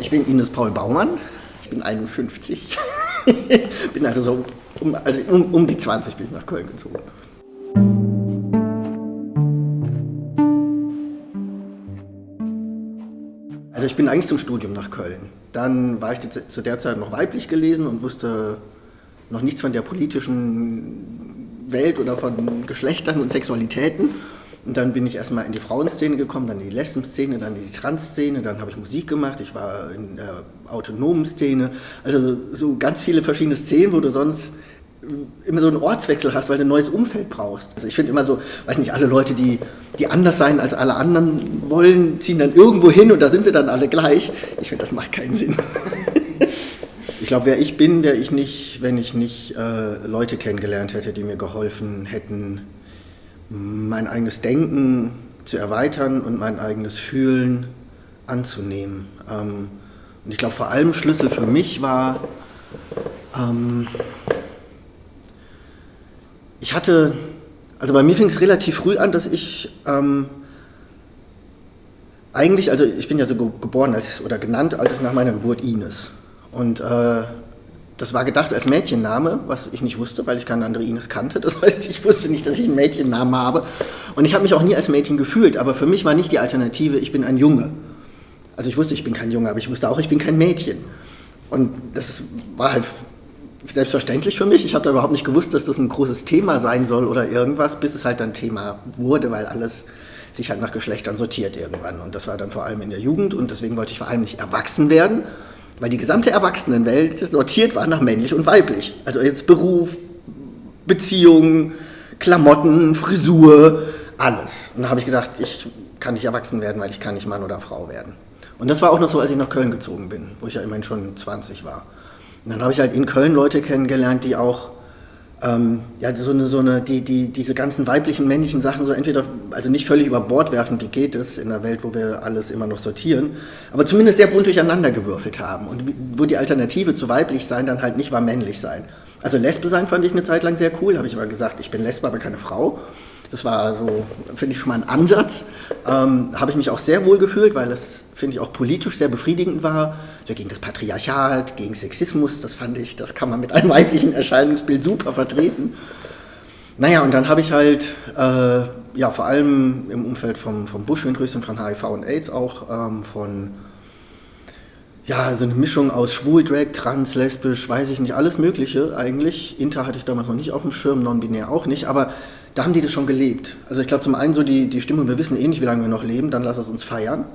Ich bin Ines Paul Baumann, ich bin 51, bin also so um die 20 bin ich nach Köln gezogen. Also ich bin eigentlich zum Studium nach Köln. Dann war ich zu der Zeit noch weiblich gelesen und wusste noch nichts von der politischen Welt oder von Geschlechtern und Sexualitäten. Und dann bin ich erstmal in die Frauenszene gekommen, dann in die Lesben-Szene, dann in die Trans-Szene, dann habe ich Musik gemacht, ich war in der autonomen Szene. Also so ganz viele verschiedene Szenen, wo du sonst immer so einen Ortswechsel hast, weil du ein neues Umfeld brauchst. Also ich finde immer so, weiß nicht, alle Leute, die anders sein als alle anderen wollen, ziehen dann irgendwo hin und da sind sie dann alle gleich. Ich finde, das macht keinen Sinn. Ich glaube, wer ich bin, wäre ich nicht, wenn ich nicht Leute kennengelernt hätte, die mir geholfen hätten, mein eigenes Denken zu erweitern und mein eigenes Fühlen anzunehmen. Und ich glaube, vor allem Schlüssel für mich war, also bei mir fing es relativ früh an, dass ich eigentlich, also ich bin ja so geboren oder genannt als nach meiner Geburt Ines. Und das war gedacht als Mädchenname, was ich nicht wusste, weil ich keine andere Ines kannte. Das heißt, ich wusste nicht, dass ich einen Mädchennamen habe. Und ich habe mich auch nie als Mädchen gefühlt, aber für mich war nicht die Alternative, ich bin ein Junge. Also ich wusste, ich bin kein Junge, aber ich wusste auch, ich bin kein Mädchen. Und das war halt selbstverständlich für mich. Ich habe da überhaupt nicht gewusst, dass das ein großes Thema sein soll oder irgendwas, bis es halt dann Thema wurde, weil alles sich halt nach Geschlechtern sortiert irgendwann. Und das war dann vor allem in der Jugend und deswegen wollte ich vor allem nicht erwachsen werden, weil die gesamte Erwachsenenwelt sortiert war nach männlich und weiblich. Also jetzt Beruf, Beziehungen, Klamotten, Frisur, alles. Und da habe ich gedacht, ich kann nicht erwachsen werden, weil ich kann nicht Mann oder Frau werden. Und das war auch noch so, als ich nach Köln gezogen bin, wo ich ja immerhin schon 20 war. Und dann habe ich halt in Köln Leute kennengelernt, die auch diese ganzen weiblichen, männlichen Sachen so entweder, also nicht völlig über Bord werfen, wie geht es in einer Welt, wo wir alles immer noch sortieren, aber zumindest sehr bunt durcheinander gewürfelt haben und wo die Alternative zu weiblich sein dann halt nicht war männlich sein. Also Lesbe sein fand ich eine Zeit lang sehr cool, habe ich immer gesagt, ich bin Lesbe, aber keine Frau. Das war so, finde ich schon mal ein Ansatz. Habe ich mich auch sehr wohl gefühlt, weil es, finde ich, auch politisch sehr befriedigend war. So gegen das Patriarchat, gegen Sexismus, das fand ich, das kann man mit einem weiblichen Erscheinungsbild super vertreten. Naja, und dann habe ich halt, vor allem im Umfeld vom Buschwindröschen, von HIV und AIDS auch, so eine Mischung aus schwul, Drag, trans, lesbisch, weiß ich nicht, alles Mögliche eigentlich. Inter hatte ich damals noch nicht auf dem Schirm, non-binär auch nicht, aber da haben die das schon gelebt. Also ich glaube zum einen so die Stimmung, wir wissen eh nicht, wie lange wir noch leben, dann lass es uns feiern.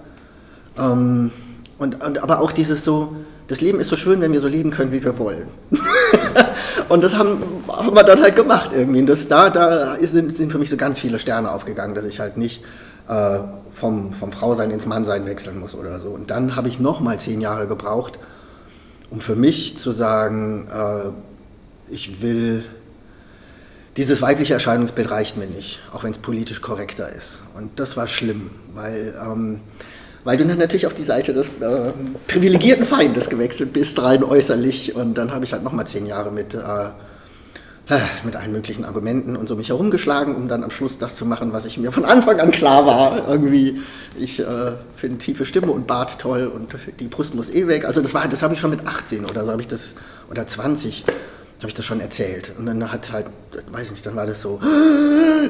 Aber auch dieses so, das Leben ist so schön, wenn wir so leben können, wie wir wollen. Und das haben wir dann halt gemacht irgendwie. Und sind für mich so ganz viele Sterne aufgegangen, dass ich halt nicht vom Frausein ins Mannsein wechseln muss oder so. Und dann habe ich nochmal 10 Jahre gebraucht, um für mich zu sagen, ich will, dieses weibliche Erscheinungsbild reicht mir nicht, auch wenn es politisch korrekter ist. Und das war schlimm, weil du dann natürlich auf die Seite des privilegierten Feindes gewechselt bist, rein äußerlich. Und dann habe ich halt nochmal 10 Jahre mit allen möglichen Argumenten und so mich herumgeschlagen, um dann am Schluss das zu machen, was ich mir von Anfang an klar war. Irgendwie, ich finde tiefe Stimme und Bart toll und die Brust muss eh weg. Also das habe ich schon mit 18 oder so, oder 20 habe ich das schon erzählt. Und dann dann war das so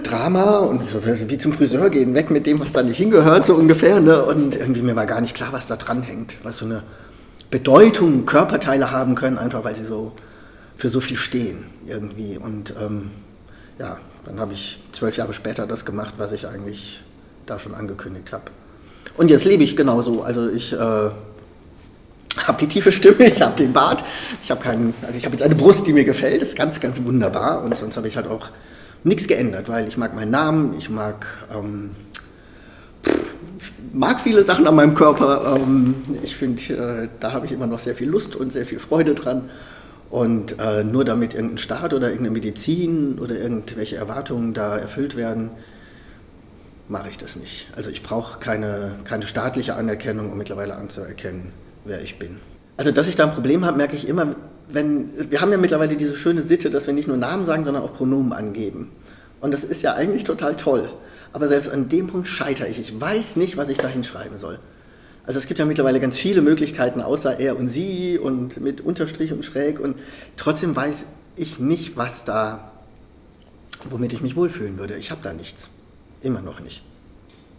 Drama und wie zum Friseur gehen, weg mit dem, was da nicht hingehört, so ungefähr. Ne? Und irgendwie mir war gar nicht klar, was da dran hängt, was so eine Bedeutung Körperteile haben können, einfach weil sie so für so viel stehen irgendwie. Und dann habe ich 12 Jahre später das gemacht, was ich eigentlich da schon angekündigt habe. Und jetzt lebe ich genauso. Also ich habe die tiefe Stimme, ich habe den Bart, ich habe jetzt eine Brust, die mir gefällt, das ist ganz, ganz wunderbar. Und sonst habe ich halt auch nichts geändert, weil ich mag meinen Namen, ich mag viele Sachen an meinem Körper. Ich finde, da habe ich immer noch sehr viel Lust und sehr viel Freude dran. Und nur damit irgendein Staat oder irgendeine Medizin oder irgendwelche Erwartungen da erfüllt werden, mache ich das nicht. Also ich brauche keine staatliche Anerkennung, um mittlerweile anzuerkennen, wer ich bin. Also dass ich da ein Problem habe, merke ich immer, wir haben ja mittlerweile diese schöne Sitte, dass wir nicht nur Namen sagen, sondern auch Pronomen angeben. Und das ist ja eigentlich total toll. Aber selbst an dem Punkt scheitere ich. Ich weiß nicht, was ich da hinschreiben soll. Also es gibt ja mittlerweile ganz viele Möglichkeiten, außer er und sie und mit Unterstrich und schräg. Und trotzdem weiß ich nicht, womit ich mich wohlfühlen würde. Ich habe da nichts. Immer noch nicht.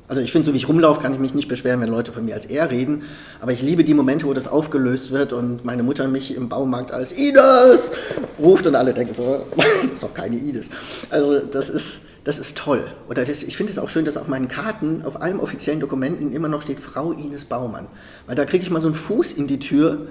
Also ich finde, so wie ich rumlaufe, kann ich mich nicht beschweren, wenn Leute von mir als er reden. Aber ich liebe die Momente, wo das aufgelöst wird und meine Mutter mich im Baumarkt als Ines ruft und alle denken so, das ist doch keine Ines. Also das ist toll. Oder ich finde es auch schön, dass auf meinen Karten, auf allen offiziellen Dokumenten immer noch steht Frau Ines Baumann. Weil da kriege ich mal so einen Fuß in die Tür.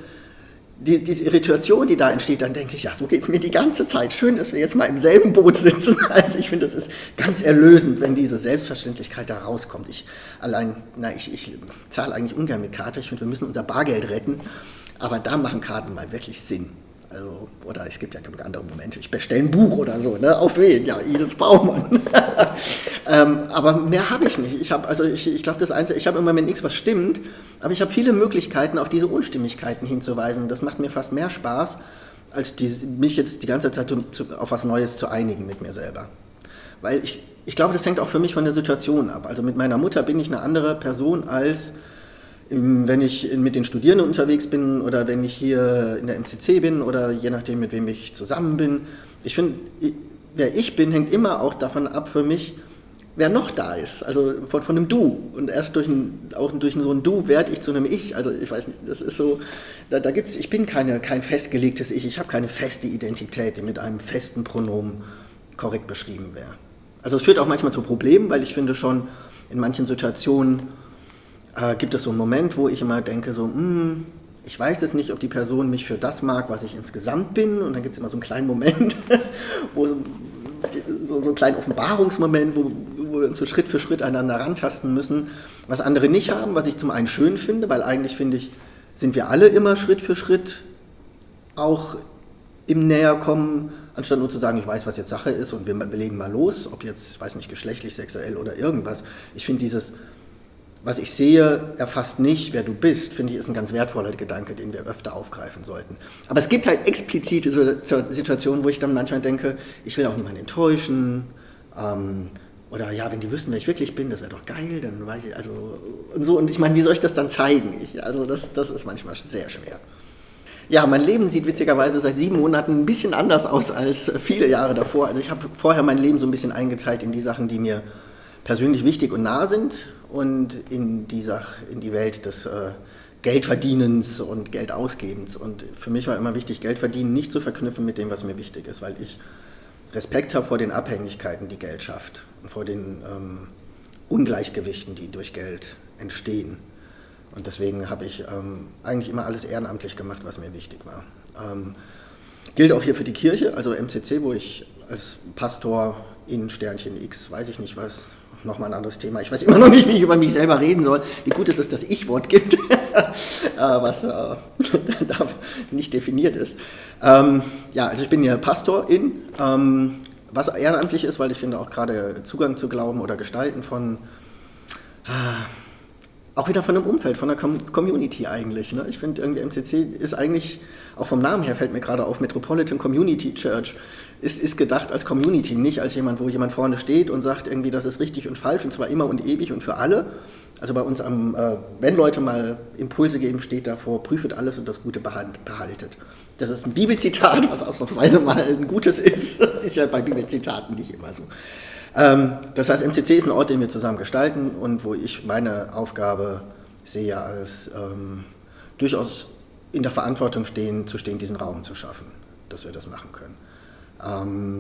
Diese Irritation, die da entsteht, dann denke ich, ja, so geht es mir die ganze Zeit. Schön, dass wir jetzt mal im selben Boot sitzen. Also ich finde, das ist ganz erlösend, wenn diese Selbstverständlichkeit da rauskommt. Ich zahle eigentlich ungern mit Karte. Ich finde, wir müssen unser Bargeld retten. Aber da machen Karten mal wirklich Sinn. Also, oder es gibt ja andere Momente. Ich bestelle ein Buch oder so, ne? Auf wen? Ja, Ines Baumann. Aber mehr habe ich nicht. Ich glaube, ich habe im Moment nichts, was stimmt, aber ich habe viele Möglichkeiten, auf diese Unstimmigkeiten hinzuweisen. Das macht mir fast mehr Spaß, als mich jetzt die ganze Zeit auf was Neues zu einigen mit mir selber. Weil ich glaube, das hängt auch für mich von der Situation ab. Also mit meiner Mutter bin ich eine andere Person als wenn ich mit den Studierenden unterwegs bin oder wenn ich hier in der MCC bin oder je nachdem, mit wem ich zusammen bin. Ich finde, wer ich bin, hängt immer auch davon ab für mich, wer noch da ist. Also von einem Du. Und erst durch so ein Du werde ich zu einem Ich. Also ich weiß nicht, das ist so, ich bin kein festgelegtes Ich. Ich habe keine feste Identität, die mit einem festen Pronomen korrekt beschrieben wäre. Also es führt auch manchmal zu Problemen, weil ich finde schon, in manchen Situationen gibt es so einen Moment, wo ich immer denke, so, ich weiß es nicht, ob die Person mich für das mag, was ich insgesamt bin. Und dann gibt es immer so einen kleinen Moment, so einen kleinen Offenbarungsmoment, wo wir uns so Schritt für Schritt einander rantasten müssen, was andere nicht haben, was ich zum einen schön finde, weil eigentlich finde ich, sind wir alle immer Schritt für Schritt auch im Näherkommen, anstatt nur zu sagen, ich weiß, was jetzt Sache ist und wir legen mal los, ob jetzt, ich weiß nicht, geschlechtlich, sexuell oder irgendwas. Ich finde dieses, was ich sehe, erfasst nicht, wer du bist, finde ich, ist ein ganz wertvoller Gedanke, den wir öfter aufgreifen sollten. Aber es gibt halt explizite Situationen, wo ich dann manchmal denke, ich will auch niemanden enttäuschen, oder ja, wenn die wüssten, wer ich wirklich bin, das wäre doch geil, dann weiß ich, also, und so, und ich meine, wie soll ich das dann zeigen? Das ist manchmal sehr schwer. Ja, mein Leben sieht witzigerweise seit 7 Monaten ein bisschen anders aus als viele Jahre davor. Also ich habe vorher mein Leben so ein bisschen eingeteilt in die Sachen, die mir persönlich wichtig und nah sind und in die Welt des Geldverdienens und Geldausgebens. Und für mich war immer wichtig, Geld verdienen nicht zu verknüpfen mit dem, was mir wichtig ist, weil ich Respekt habe vor den Abhängigkeiten, die Geld schafft und vor den Ungleichgewichten, die durch Geld entstehen. Und deswegen habe ich eigentlich immer alles ehrenamtlich gemacht, was mir wichtig war. Gilt auch hier für die Kirche, also MCC, wo ich als Pastor in Sternchen X, weiß ich nicht was, nochmal ein anderes Thema. Ich weiß immer noch nicht, wie ich über mich selber reden soll, wie gut es ist, dass Ich-Wort gibt, was da nicht definiert ist. Ja, also ich bin hier Pastor was ehrenamtlich ist, weil ich finde auch gerade Zugang zu Glauben oder Gestalten von auch wieder von einem Umfeld, von einer Community eigentlich. Ne? Ich finde irgendwie MCC ist eigentlich, auch vom Namen her fällt mir gerade auf, Metropolitan Community Church, ist gedacht als Community, nicht als jemand, wo jemand vorne steht und sagt irgendwie, das ist richtig und falsch und zwar immer und ewig und für alle. Also bei uns, wenn Leute mal Impulse geben, steht davor, prüfet alles und das Gute behaltet. Das ist ein Bibelzitat, was ausnahmsweise mal ein gutes ist. Ist ja bei Bibelzitaten nicht immer so. Das heißt, MCC ist ein Ort, den wir zusammen gestalten und wo ich meine Aufgabe sehe, als durchaus in der Verantwortung zu stehen, diesen Raum zu schaffen, dass wir das machen können.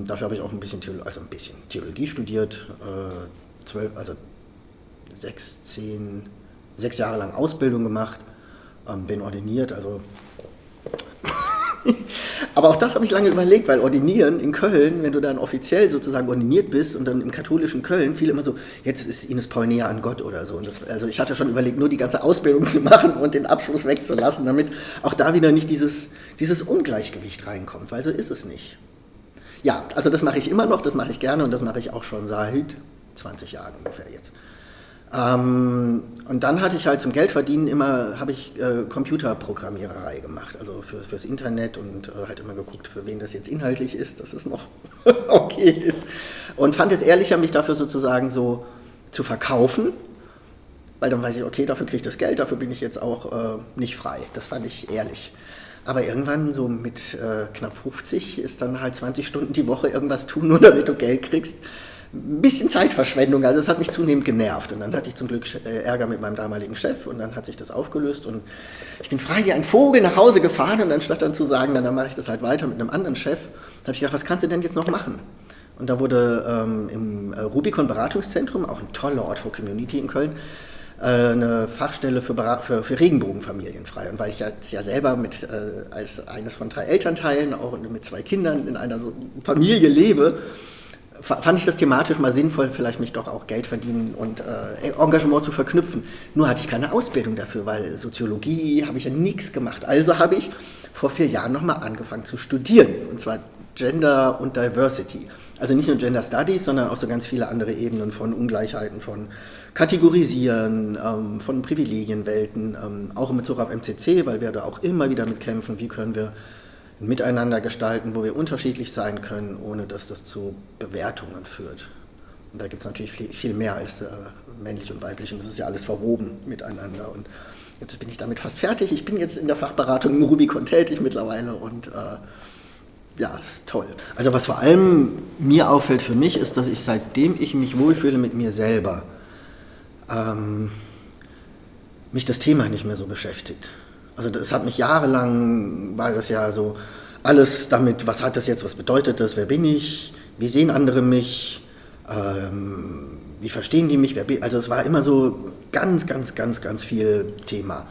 Dafür habe ich auch ein bisschen Theologie studiert, 6 Jahre lang Ausbildung gemacht, bin ordiniert, also aber auch das habe ich lange überlegt, weil ordinieren in Köln, wenn du dann offiziell sozusagen ordiniert bist und dann im katholischen Köln, viele immer so, jetzt ist Ines Paul näher an Gott oder so. Und also ich hatte schon überlegt, nur die ganze Ausbildung zu machen und den Abschluss wegzulassen, damit auch da wieder nicht dieses Ungleichgewicht reinkommt, weil so ist es nicht. Ja, also das mache ich immer noch, das mache ich gerne und das mache ich auch schon seit 20 Jahren ungefähr jetzt. Und dann hatte ich halt zum Geldverdienen habe ich Computerprogrammiererei gemacht, also fürs Internet und halt immer geguckt, für wen das jetzt inhaltlich ist, dass es noch okay ist. Und fand es ehrlicher, mich dafür sozusagen so zu verkaufen weil dann weiß ich, okay, dafür kriege ich das Geld, dafür bin ich jetzt auch nicht frei. Das fand ich ehrlich. Aber irgendwann so mit knapp 50 ist dann halt 20 Stunden die Woche irgendwas tun, nur damit du Geld kriegst. Ein bisschen Zeitverschwendung, also das hat mich zunehmend genervt. Und dann hatte ich zum Glück Ärger mit meinem damaligen Chef und dann hat sich das aufgelöst. Und ich bin frei wie ein Vogel nach Hause gefahren und anstatt dann zu sagen, dann mache ich das halt weiter mit einem anderen Chef, habe ich gedacht, was kannst du denn jetzt noch machen? Und da wurde im Rubicon Beratungszentrum, auch ein toller Ort für Community in Köln, eine Fachstelle für Regenbogenfamilien frei. Und weil ich jetzt ja selber als eines von 3 Elternteilen, auch mit 2 Kindern in einer so Familie lebe, fand ich das thematisch mal sinnvoll, vielleicht mich doch auch Geld verdienen und Engagement zu verknüpfen. Nur hatte ich keine Ausbildung dafür, weil Soziologie habe ich ja nichts gemacht. Also habe ich vor 4 Jahren nochmal angefangen zu studieren, und zwar Gender und Diversity. Also nicht nur Gender Studies, sondern auch so ganz viele andere Ebenen von Ungleichheiten, von Kategorisieren, von Privilegienwelten, auch in Bezug auf MCC, weil wir da auch immer wieder mit kämpfen, wie können wir Miteinander gestalten, wo wir unterschiedlich sein können, ohne dass das zu Bewertungen führt. Und da gibt es natürlich viel mehr als männlich und weiblich und das ist ja alles verwoben miteinander. Und jetzt bin ich damit fast fertig. Ich bin jetzt in der Fachberatung im Rubicon tätig mittlerweile und ja, ist toll. Also was vor allem mir auffällt für mich, ist, dass ich seitdem ich mich wohlfühle mit mir selber, mich das Thema nicht mehr so beschäftigt. Also das hat mich jahrelang, war das ja so alles damit, was hat das jetzt, was bedeutet das, wer bin ich, wie sehen andere mich, wie verstehen die mich, also es war immer so ganz viel Thema.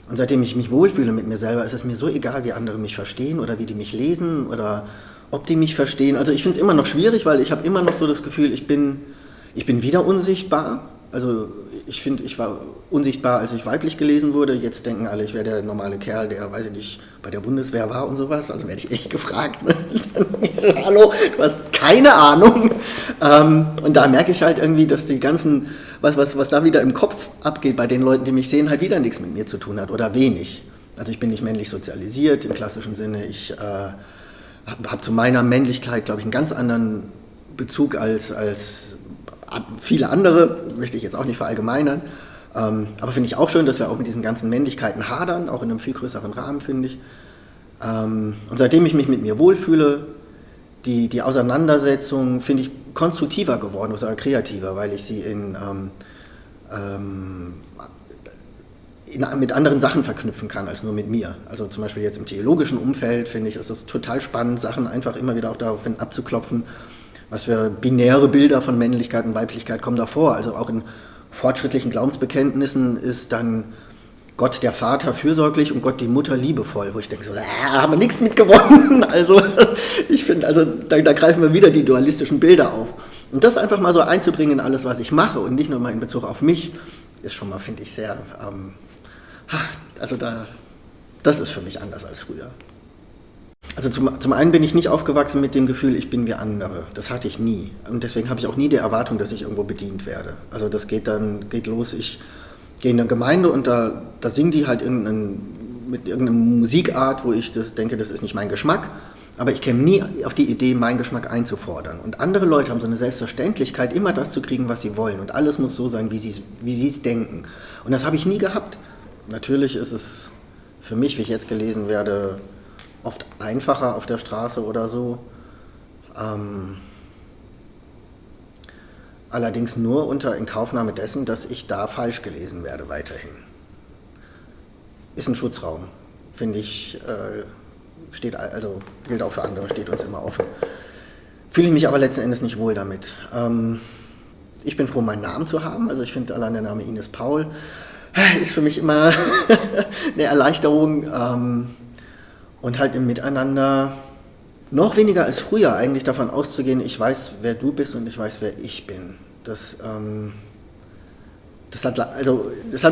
Und seitdem ich mich wohlfühle mit mir selber, ist es mir so egal, wie andere mich verstehen oder wie die mich lesen oder ob die mich verstehen. Also ich finde es immer noch schwierig, weil ich habe immer noch so das Gefühl, ich bin wieder unsichtbar. Also ich finde, ich war unsichtbar, als ich weiblich gelesen wurde. Jetzt denken alle, ich wäre der normale Kerl, der, weiß ich nicht, bei der Bundeswehr war und sowas. Also werde ich echt gefragt. Ne? Dann ich so, hallo, du hast keine Ahnung. Und da merke ich halt irgendwie, dass die ganzen, was da wieder im Kopf abgeht bei den Leuten, die mich sehen, halt wieder nichts mit mir zu tun hat oder wenig. Also ich bin nicht männlich sozialisiert im klassischen Sinne. Ich habe zu meiner Männlichkeit, glaube ich, einen ganz anderen Bezug als viele andere, möchte ich jetzt auch nicht verallgemeinern, aber finde ich auch schön, dass wir auch mit diesen ganzen Männlichkeiten hadern, auch in einem viel größeren Rahmen, finde ich. Und seitdem ich mich mit mir wohlfühle, die Auseinandersetzung finde ich konstruktiver geworden, oder kreativer, weil ich sie mit anderen Sachen verknüpfen kann, als nur mit mir. Also zum Beispiel jetzt im theologischen Umfeld, finde ich, ist es total spannend, Sachen einfach immer wieder auch darauf abzuklopfen, was für binäre Bilder von Männlichkeit und Weiblichkeit kommen da vor. Also auch in fortschrittlichen Glaubensbekenntnissen ist dann Gott der Vater fürsorglich und Gott die Mutter liebevoll, wo ich denke, so, haben wir nichts mit gewonnen. Also ich finde, also da greifen wir wieder die dualistischen Bilder auf. Und das einfach mal so einzubringen in alles, was ich mache und nicht nur mal in Bezug auf mich, ist schon mal, finde ich, sehr, das ist für mich anders als früher. Also zum einen bin ich nicht aufgewachsen mit dem Gefühl, ich bin wie andere. Das hatte ich nie. Und deswegen habe ich auch nie die Erwartung, dass ich irgendwo bedient werde. Also das geht los, ich gehe in eine Gemeinde und da singen die halt mit irgendeiner Musikart, wo ich denke, das ist nicht mein Geschmack. Aber ich käme nie auf die Idee, meinen Geschmack einzufordern. Und andere Leute haben so eine Selbstverständlichkeit, immer das zu kriegen, was sie wollen. Und alles muss so sein, wie sie es denken. Und das habe ich nie gehabt. Natürlich ist es für mich, wie ich jetzt gelesen werde, oft einfacher auf der Straße oder so. Allerdings nur unter Inkaufnahme dessen, dass ich da falsch gelesen werde weiterhin. Ist ein Schutzraum, finde ich, gilt auch für andere, steht uns immer offen. Fühle ich mich aber letzten Endes nicht wohl damit. Ich bin froh, meinen Namen zu haben, also ich finde allein der Name Ines Paul ist für mich immer eine Erleichterung. Und halt im Miteinander noch weniger als früher eigentlich davon auszugehen, ich weiß, wer du bist und ich weiß, wer ich bin. Das habe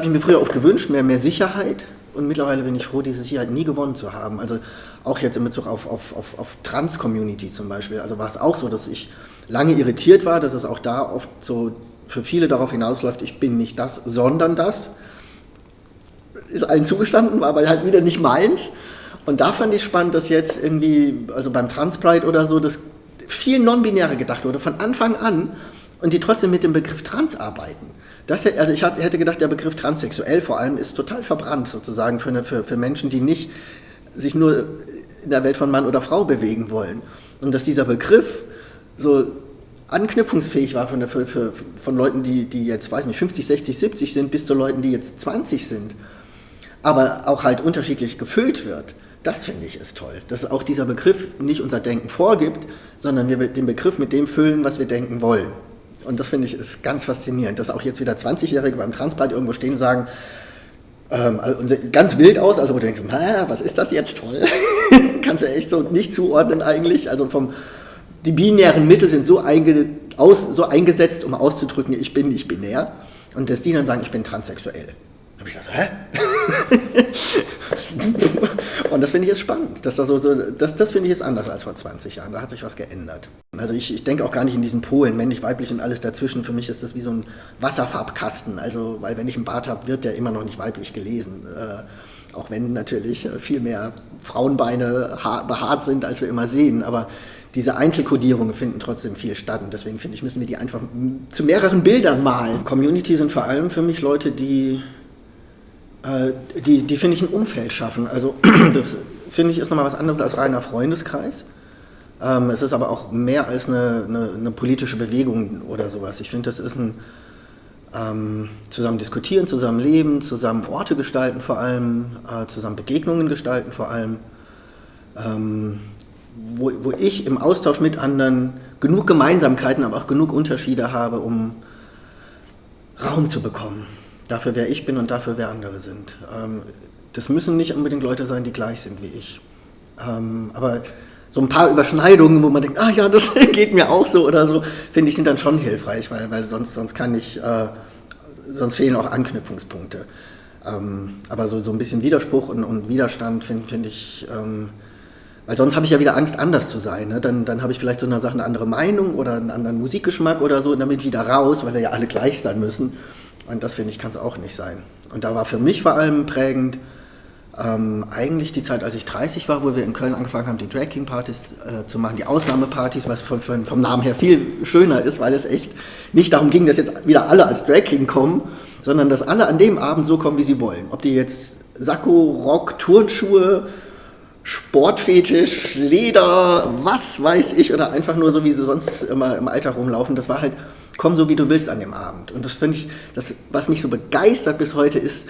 ich mir früher oft gewünscht, mehr Sicherheit. Und mittlerweile bin ich froh, diese Sicherheit nie gewonnen zu haben. Also auch jetzt in Bezug auf Trans-Community zum Beispiel. Also war es auch so, dass ich lange irritiert war, dass es auch da oft so für viele darauf hinausläuft, ich bin nicht das, sondern das. Ist allen zugestanden, war aber halt wieder nicht meins. Und da fand ich spannend, dass jetzt irgendwie, also beim Trans-Pride oder so, dass viel Non-Binäre gedacht wurde von Anfang an und die trotzdem mit dem Begriff Trans arbeiten. Also ich hätte gedacht, der Begriff transsexuell vor allem ist total verbrannt sozusagen für Menschen, die nicht sich nur in der Welt von Mann oder Frau bewegen wollen. Und dass dieser Begriff so anknüpfungsfähig war von Leuten, die jetzt, weiß nicht, 50, 60, 70 sind, bis zu Leuten, die jetzt 20 sind, aber auch halt unterschiedlich gefüllt wird. Das finde ich ist toll, dass auch dieser Begriff nicht unser Denken vorgibt, sondern wir den Begriff mit dem füllen, was wir denken wollen. Und das finde ich ist ganz faszinierend, dass auch jetzt wieder 20-Jährige beim Transparent irgendwo stehen und sagen, also ganz wild aus, also wo du denkst, was ist das jetzt, toll? Kannst du echt so nicht zuordnen eigentlich, also die binären Mittel sind so eingesetzt, um auszudrücken, ich bin nicht binär, und dass die dann sagen, ich bin transsexuell. Da habe ich gedacht, hä? Und das finde ich jetzt spannend. Das finde ich jetzt anders als vor 20 Jahren. Da hat sich was geändert. Also ich denke auch gar nicht in diesen Polen, männlich, weiblich und alles dazwischen. Für mich ist das wie so ein Wasserfarbkasten. Also, weil wenn ich einen Bart habe, wird der immer noch nicht weiblich gelesen. Auch wenn natürlich viel mehr Frauenbeine behaart sind, als wir immer sehen. Aber diese Einzelkodierungen finden trotzdem viel statt. Und deswegen finde ich, müssen wir die einfach zu mehreren Bildern malen. Community sind vor allem für mich Leute, die finde ich, ein Umfeld schaffen. Also das, finde ich, ist nochmal was anderes als reiner Freundeskreis. Es ist aber auch mehr als eine politische Bewegung oder sowas. Ich finde, das ist ein zusammen diskutieren, zusammen leben, zusammen Orte gestalten vor allem, zusammen Begegnungen gestalten vor allem, wo ich im Austausch mit anderen genug Gemeinsamkeiten, aber auch genug Unterschiede habe, um Raum zu bekommen. Dafür, wer ich bin und dafür, wer andere sind. Das müssen nicht unbedingt Leute sein, die gleich sind wie ich. Aber so ein paar Überschneidungen, wo man denkt, ja, das geht mir auch so oder so, finde ich, sind dann schon hilfreich, weil sonst fehlen auch Anknüpfungspunkte. Aber so ein bisschen Widerspruch und Widerstand finde ich, weil sonst habe ich ja wieder Angst, anders zu sein. Ne? Dann habe ich vielleicht so eine Sache, eine andere Meinung oder einen anderen Musikgeschmack oder so, und dann bin ich wieder raus, weil wir ja alle gleich sein müssen. Und das, finde ich, kann es auch nicht sein. Und da war für mich vor allem prägend eigentlich die Zeit, als ich 30 war, wo wir in Köln angefangen haben, die Drag King Partys zu machen, die Ausnahmepartys, was vom Namen her viel schöner ist, weil es echt nicht darum ging, dass jetzt wieder alle als Drag King kommen, sondern dass alle an dem Abend so kommen, wie sie wollen. Ob die jetzt Sakko, Rock, Turnschuhe, Sportfetisch, Leder, was weiß ich, oder einfach nur so, wie sie sonst immer im Alltag rumlaufen, das war halt, komm so, wie du willst an dem Abend. Und das finde ich, was mich so begeistert bis heute ist,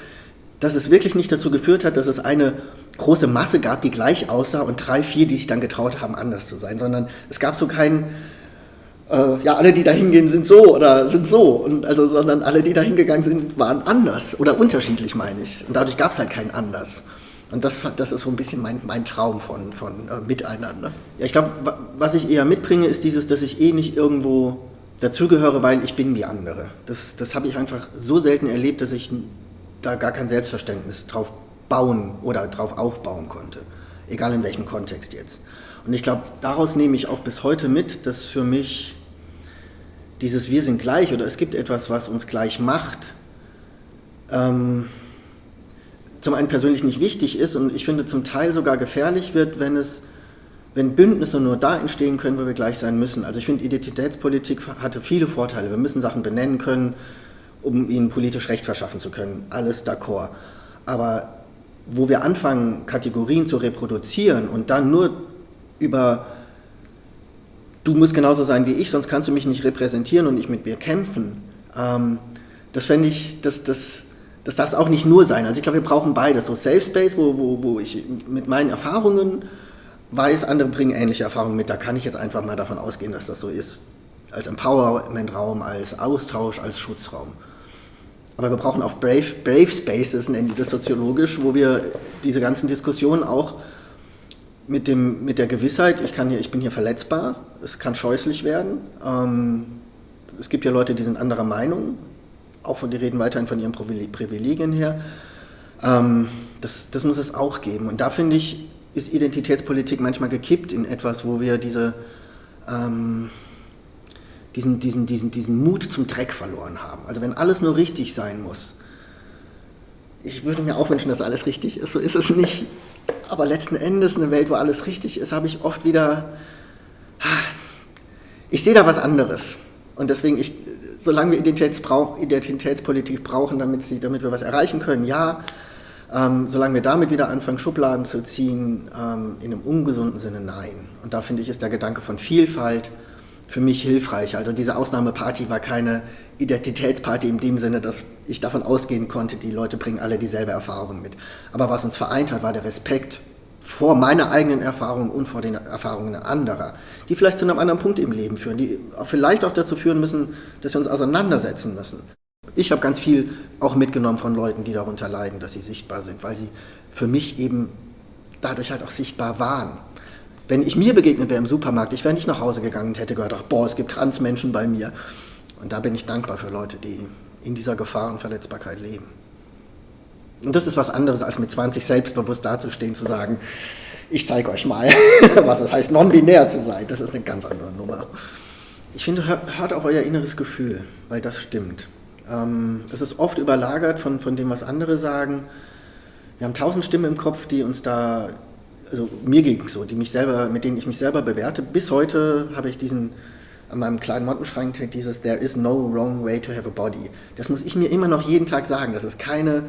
dass es wirklich nicht dazu geführt hat, dass es eine große Masse gab, die gleich aussah, und 3, 4, die sich dann getraut haben, anders zu sein, sondern es gab so keinen, alle, die da hingehen, sind so oder sind so, und sondern alle, die da hingegangen sind, waren anders oder unterschiedlich, meine ich. Und dadurch gab es halt keinen anders. Und das ist so ein bisschen mein Traum von Miteinander. Ja, ich glaube, was ich eher mitbringe, ist dieses, dass ich nicht irgendwo dazugehöre, weil ich bin wie andere. Das habe ich einfach so selten erlebt, dass ich da gar kein Selbstverständnis drauf bauen oder drauf aufbauen konnte. Egal in welchem Kontext jetzt. Und ich glaube, daraus nehme ich auch bis heute mit, dass für mich dieses Wir sind gleich oder es gibt etwas, was uns gleich macht, zum einen persönlich nicht wichtig ist und ich finde zum Teil sogar gefährlich wird, wenn Bündnisse nur da entstehen können, wo wir gleich sein müssen. Also ich finde, Identitätspolitik hatte viele Vorteile. Wir müssen Sachen benennen können, um ihnen politisch Recht verschaffen zu können. Alles d'accord. Aber wo wir anfangen, Kategorien zu reproduzieren und dann nur über du musst genauso sein wie ich, sonst kannst du mich nicht repräsentieren und nicht mit mir kämpfen, das fände ich, das darf es auch nicht nur sein. Also ich glaube, wir brauchen beides. So Safe Space, wo ich mit meinen Erfahrungen weiß, andere bringen ähnliche Erfahrungen mit. Da kann ich jetzt einfach mal davon ausgehen, dass das so ist. Als Empowerment-Raum, als Austausch, als Schutzraum. Aber wir brauchen auch Brave Spaces, nennen die das soziologisch, wo wir diese ganzen Diskussionen auch mit der Gewissheit, ich bin hier verletzbar, es kann scheußlich werden. Es gibt ja Leute, die sind anderer Meinung, die reden weiterhin von ihren Privilegien her. Das muss es auch geben. Und da finde ich, ist Identitätspolitik manchmal gekippt in etwas, wo wir diesen Mut zum Dreck verloren haben. Also wenn alles nur richtig sein muss. Ich würde mir auch wünschen, dass alles richtig ist, so ist es nicht. Aber letzten Endes eine Welt, wo alles richtig ist, habe ich oft wieder, ich sehe da was anderes. Und deswegen, solange wir Identitätspolitik brauchen, damit wir was erreichen können, ja. Solange wir damit wieder anfangen, Schubladen zu ziehen, in einem ungesunden Sinne, nein. Und da finde ich, ist der Gedanke von Vielfalt für mich hilfreich. Also diese Ausnahmeparty war keine Identitätsparty in dem Sinne, dass ich davon ausgehen konnte, die Leute bringen alle dieselbe Erfahrung mit. Aber was uns vereint hat, war der Respekt vor meiner eigenen Erfahrung und vor den Erfahrungen anderer, die vielleicht zu einem anderen Punkt im Leben führen, die vielleicht auch dazu führen müssen, dass wir uns auseinandersetzen müssen. Ich habe ganz viel auch mitgenommen von Leuten, die darunter leiden, dass sie sichtbar sind, weil sie für mich eben dadurch halt auch sichtbar waren. Wenn ich mir begegnet wäre im Supermarkt, ich wäre nicht nach Hause gegangen und hätte gehört, ach, boah, es gibt Transmenschen bei mir. Und da bin ich dankbar für Leute, die in dieser Gefahr und Verletzbarkeit leben. Und das ist was anderes, als mit 20 selbstbewusst dazustehen, zu sagen, ich zeige euch mal, was es heißt, non-binär zu sein. Das ist eine ganz andere Nummer. Ich finde, hört auf euer inneres Gefühl, weil das stimmt. Das ist oft überlagert von dem, was andere sagen. Wir haben 1000 Stimmen im Kopf, die uns da, also mir ging es so, mit denen ich mich selber bewerte. Bis heute habe ich an meinem kleinen Mottenschrank dieses There is no wrong way to have a body. Das muss ich mir immer noch jeden Tag sagen, dass es keine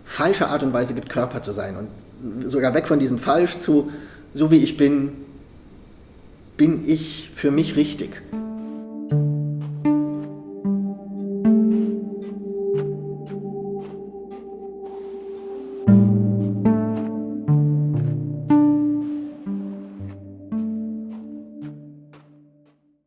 falsche Art und Weise gibt, Körper zu sein. Und sogar weg von diesem Falsch zu, so wie ich bin ich für mich richtig.